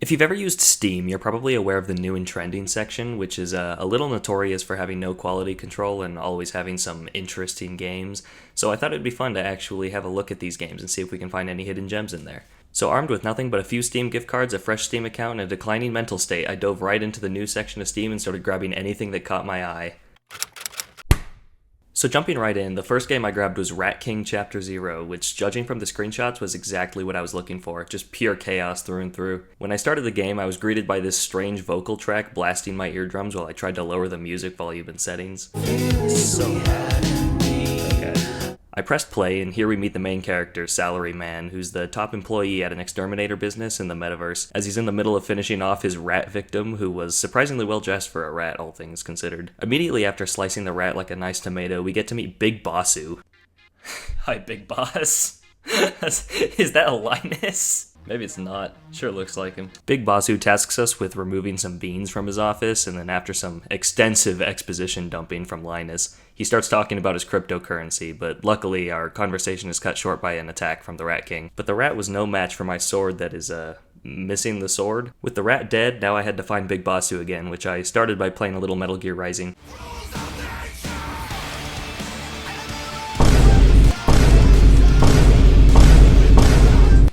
If you've ever used Steam, you're probably aware of the new and trending section, which is a little notorious for having no quality control and always having some interesting games. So I thought it'd be fun to actually have a look at these games and see if we can find any hidden gems in there. So armed with nothing but a few Steam gift cards, a fresh Steam account, and a declining mental state, I dove right into the new section of Steam and started grabbing anything that caught my eye. So jumping right in, the first game I grabbed was Rat King Chapter 0, which, judging from the screenshots, was exactly what I was looking for, just pure chaos through and through. When I started the game, I was greeted by this strange vocal track blasting my eardrums while I tried to lower the music volume and settings. I pressed play, and here we meet the main character, Salary Man, who's the top employee at an exterminator business in the metaverse, as he's in the middle of finishing off his rat victim, who was surprisingly well dressed for a rat, all things considered. Immediately after slicing the rat like a nice tomato, we get to meet Big Bossu. Hi, Big Boss. Is that a Linus? Maybe it's not. Sure looks like him. Big Bossu tasks us with removing some beans from his office, and then after some extensive exposition dumping from Linus, he starts talking about his cryptocurrency, but luckily our conversation is cut short by an attack from the Rat King. But the rat was no match for my sword that is, missing the sword. With the rat dead, now I had to find Big Bossu again, which I started by playing a little Metal Gear Rising.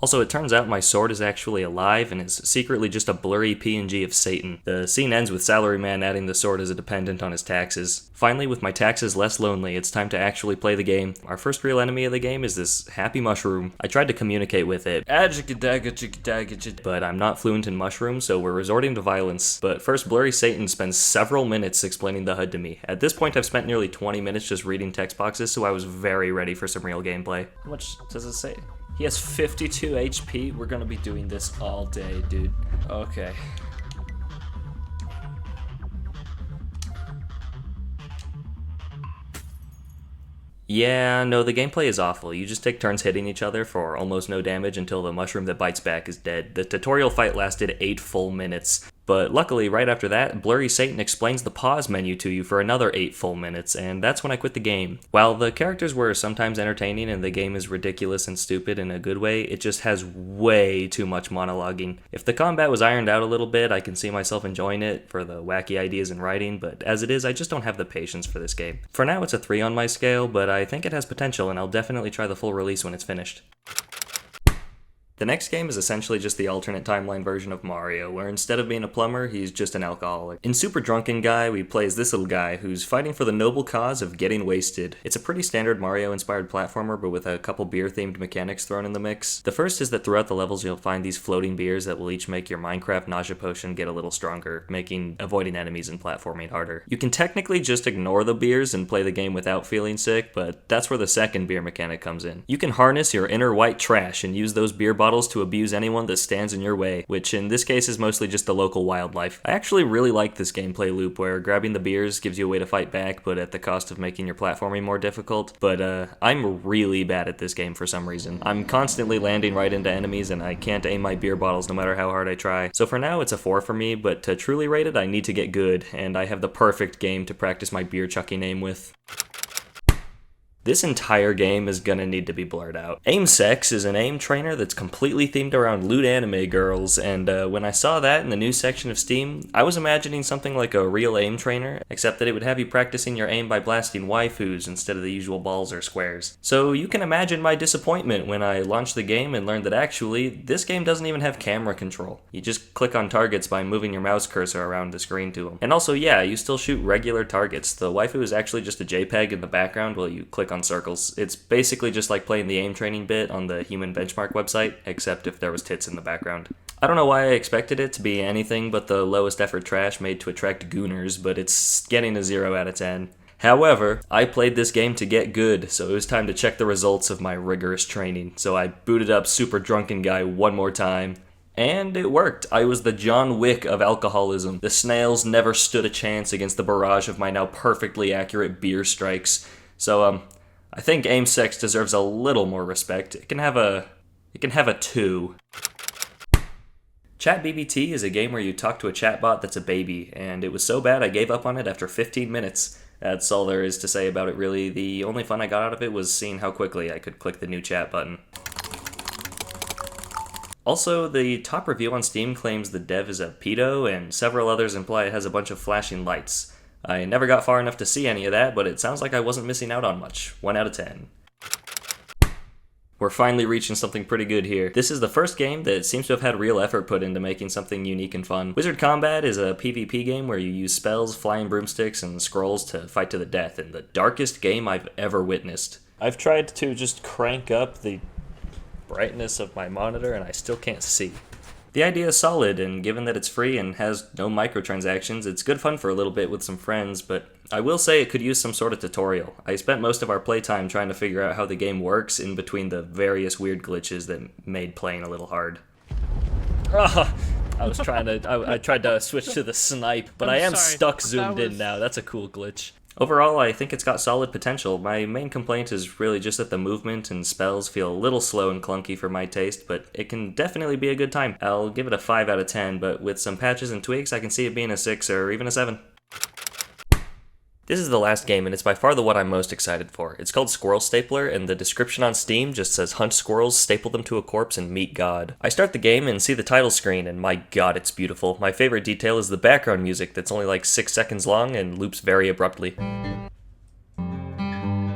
Also, it turns out my sword is actually alive and is secretly just a blurry PNG of Satan. The scene ends with Salaryman adding the sword as a dependent on his taxes. Finally, with my taxes less lonely, it's time to actually play the game. Our first real enemy of the game is this happy mushroom. I tried to communicate with it, but I'm not fluent in mushroom, so we're resorting to violence. But first, Blurry Satan spends several minutes explaining the HUD to me. At this point, I've spent nearly 20 minutes just reading text boxes, so I was very ready for some real gameplay. How much does it say? He has 52 HP. We're gonna be doing this all day, dude. Okay. Yeah, no, the gameplay is awful. You just take turns hitting each other for almost no damage until the mushroom that bites back is dead. The tutorial fight lasted 8 full minutes. But luckily, right after that, Blurry Satan explains the pause menu to you for another 8 full minutes, and that's when I quit the game. While the characters were sometimes entertaining and the game is ridiculous and stupid in a good way, it just has way too much monologuing. If the combat was ironed out a little bit, I can see myself enjoying it for the wacky ideas in writing, but as it is, I just don't have the patience for this game. For now, it's a 3 on my scale, but I think it has potential, and I'll definitely try the full release when it's finished. The next game is essentially just the alternate timeline version of Mario, where instead of being a plumber, he's just an alcoholic. In Super Drunken Guy, we play as this little guy who's fighting for the noble cause of getting wasted. It's a pretty standard Mario-inspired platformer, but with a couple beer-themed mechanics thrown in the mix. The first is that throughout the levels you'll find these floating beers that will each make your Minecraft nausea potion get a little stronger, making avoiding enemies and platforming harder. You can technically just ignore the beers and play the game without feeling sick, but that's where the second beer mechanic comes in. You can harness your inner white trash and use those beer bottles to abuse anyone that stands in your way, which in this case is mostly just the local wildlife. I actually really like this gameplay loop where grabbing the beers gives you a way to fight back, but at the cost of making your platforming more difficult. But I'm really bad at this game for some reason. I'm constantly landing right into enemies and I can't aim my beer bottles no matter how hard I try. So for now it's a 4 for me, but to truly rate it I need to get good, and I have the perfect game to practice my beer Chucky name with. This entire game is gonna need to be blurred out. Aim Sex is an aim trainer that's completely themed around lewd anime girls, and when I saw that in the new section of Steam, I was imagining something like a real aim trainer, except that it would have you practicing your aim by blasting waifus instead of the usual balls or squares. So you can imagine my disappointment when I launched the game and learned that actually, this game doesn't even have camera control. You just click on targets by moving your mouse cursor around the screen to them. And also, yeah, you still shoot regular targets. The waifu is actually just a JPEG in the background while you click on circles. It's basically just like playing the aim training bit on the Human Benchmark website, except if there was tits in the background. I don't know why I expected it to be anything but the lowest effort trash made to attract gooners, but it's getting a 0 out of 10. However, I played this game to get good, so it was time to check the results of my rigorous training. So I booted up Super Drunken Guy one more time. And it worked. I was the John Wick of alcoholism. The snails never stood a chance against the barrage of my now perfectly accurate beer strikes. So, I think Aim Sex deserves a little more respect. It can have a 2. ChatBBT is a game where you talk to a chatbot that's a baby, and it was so bad I gave up on it after 15 minutes. That's all there is to say about it, really. The only fun I got out of it was seeing how quickly I could click the new chat button. Also, the top review on Steam claims the dev is a pedo, and several others imply it has a bunch of flashing lights. I never got far enough to see any of that, but it sounds like I wasn't missing out on much. 1 out of 10. We're finally reaching something pretty good here. This is the first game that seems to have had real effort put into making something unique and fun. Wizard Combat is a PvP game where you use spells, flying broomsticks, and scrolls to fight to the death, and the darkest game I've ever witnessed. I've tried to just crank up the brightness of my monitor and I still can't see. The idea is solid, and given that it's free and has no microtransactions, it's good fun for a little bit with some friends, but I will say it could use some sort of tutorial. I spent most of our playtime trying to figure out how the game works in between the various weird glitches that made playing a little hard. I tried to switch to the snipe, but I am stuck zoomed in now. That's a cool glitch. Overall, I think it's got solid potential. My main complaint is really just that the movement and spells feel a little slow and clunky for my taste, but it can definitely be a good time. I'll give it a 5 out of 10, but with some patches and tweaks, I can see it being a 6 or even a 7. This is the last game, and it's by far the one I'm most excited for. It's called Squirrel Stapler, and the description on Steam just says hunt squirrels, staple them to a corpse, and meet God. I start the game and see the title screen, and my god, it's beautiful. My favorite detail is the background music that's only like 6 seconds long and loops very abruptly.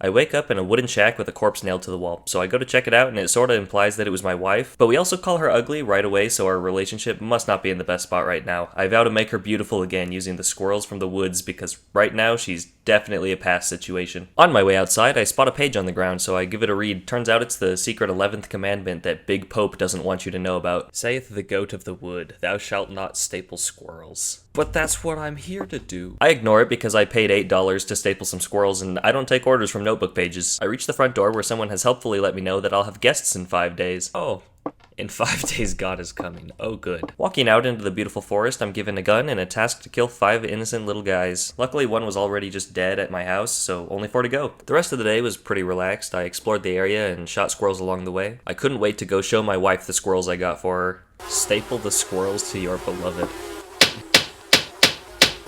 I wake up in a wooden shack with a corpse nailed to the wall, so I go to check it out and it sorta implies that it was my wife, but we also call her ugly right away, so our relationship must not be in the best spot right now. I vow to make her beautiful again using the squirrels from the woods because right now she's definitely a past situation. On my way outside, I spot a page on the ground, so I give it a read. Turns out it's the secret 11th commandment that Big Pope doesn't want you to know about. Saith the goat of the wood, thou shalt not staple squirrels. But that's what I'm here to do. I ignore it because I paid $8 to staple some squirrels, and I don't take orders from notebook pages. I reach the front door where someone has helpfully let me know that I'll have guests in 5 days. Oh. In 5 days, God is coming. Oh, good. Walking out into the beautiful forest, I'm given a gun and a task to kill 5 innocent little guys. Luckily, one was already just dead at my house, so only 4 to go. The rest of the day was pretty relaxed. I explored the area and shot squirrels along the way. I couldn't wait to go show my wife the squirrels I got for her. Staple the squirrels to your beloved.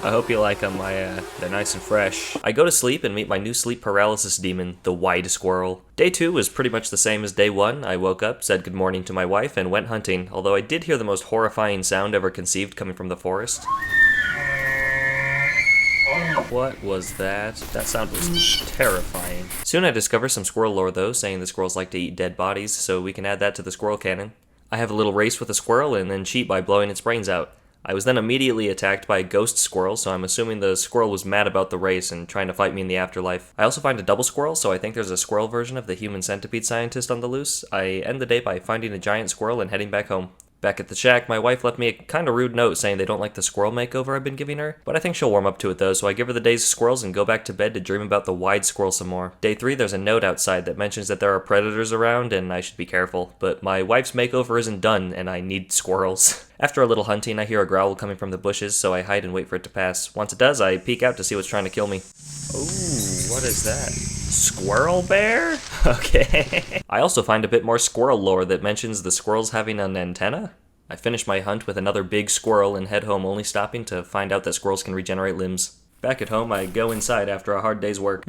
I hope you like them. They're nice and fresh. I go to sleep and meet my new sleep paralysis demon, the white squirrel. Day 2 was pretty much the same as day 1. I woke up, said good morning to my wife, and went hunting, although I did hear the most horrifying sound ever conceived coming from the forest. What was that? That sound was terrifying. Soon I discover some squirrel lore though, saying the squirrels like to eat dead bodies, so we can add that to the squirrel canon. I have a little race with a squirrel and then cheat by blowing its brains out. I was then immediately attacked by a ghost squirrel, so I'm assuming the squirrel was mad about the race and trying to fight me in the afterlife. I also find a double squirrel, so I think there's a squirrel version of the human centipede scientist on the loose. I end the day by finding a giant squirrel and heading back home. Back at the shack, my wife left me a kinda rude note saying they don't like the squirrel makeover I've been giving her, but I think she'll warm up to it though, so I give her the days of squirrels and go back to bed to dream about the wide squirrel some more. Day 3, there's a note outside that mentions that there are predators around and I should be careful, but my wife's makeover isn't done and I need squirrels. After a little hunting, I hear a growl coming from the bushes, so I hide and wait for it to pass. Once it does, I peek out to see what's trying to kill me. Ooh, what is that? Squirrel bear? Okay. I also find a bit more squirrel lore that mentions the squirrels having an antenna. I finish my hunt with another big squirrel and head home, only stopping to find out that squirrels can regenerate limbs. Back at home, I go inside after a hard day's work.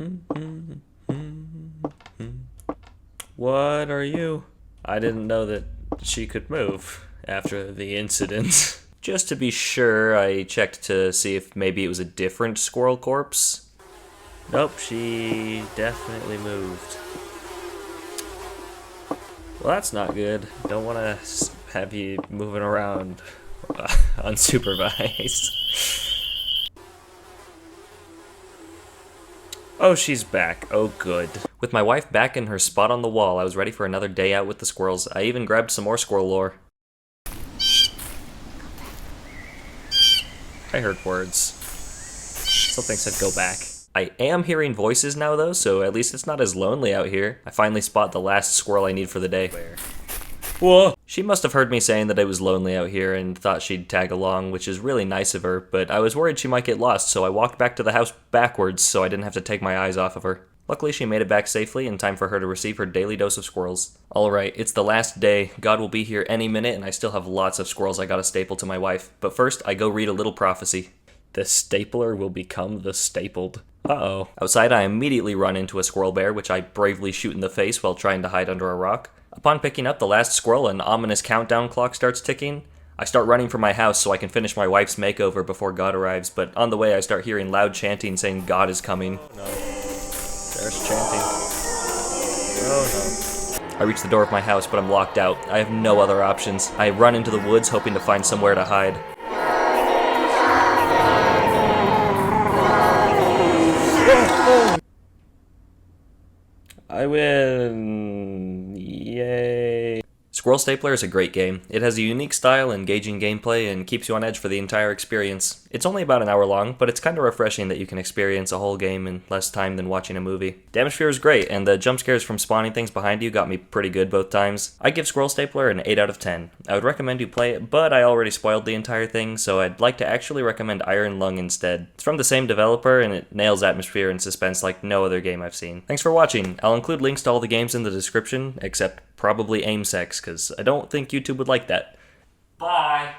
What are you? I didn't know that she could move after the incident. Just to be sure, I checked to see if maybe it was a different squirrel corpse. Nope, she definitely moved. Well, that's not good. Don't want to have you moving around unsupervised. Oh, she's back. Oh, good. With my wife back in her spot on the wall, I was ready for another day out with the squirrels. I even grabbed some more squirrel lore. I heard words. Something said go back. I am hearing voices now though, so at least it's not as lonely out here. I finally spot the last squirrel I need for the day. Whoa! She must have heard me saying that I was lonely out here and thought she'd tag along, which is really nice of her, but I was worried she might get lost, so I walked back to the house backwards so I didn't have to take my eyes off of her. Luckily, she made it back safely in time for her to receive her daily dose of squirrels. Alright, it's the last day. God will be here any minute, and I still have lots of squirrels I gotta staple to my wife. But first, I go read a little prophecy. The stapler will become the stapled. Uh-oh. Outside, I immediately run into a squirrel bear, which I bravely shoot in the face while trying to hide under a rock. Upon picking up the last squirrel, an ominous countdown clock starts ticking. I start running for my house so I can finish my wife's makeover before God arrives, but on the way I start hearing loud chanting saying God is coming. No. There's chanting. Oh no. I reach the door of my house, but I'm locked out. I have no other options. I run into the woods hoping to find somewhere to hide. I win. Yay. Squirrel Stapler is a great game. It has a unique style, engaging gameplay, and keeps you on edge for the entire experience. It's only about an hour long, but it's kind of refreshing that you can experience a whole game in less time than watching a movie. Damage fear is great, and the jump scares from spawning things behind you got me pretty good both times. I give Squirrel Stapler an 8 out of 10. I would recommend you play it, but I already spoiled the entire thing, so I'd like to actually recommend Iron Lung instead. It's from the same developer, and it nails atmosphere and suspense like no other game I've seen. Thanks for watching. I'll include links to all the games in the description, except probably aim sex, because I don't think YouTube would like that. Bye!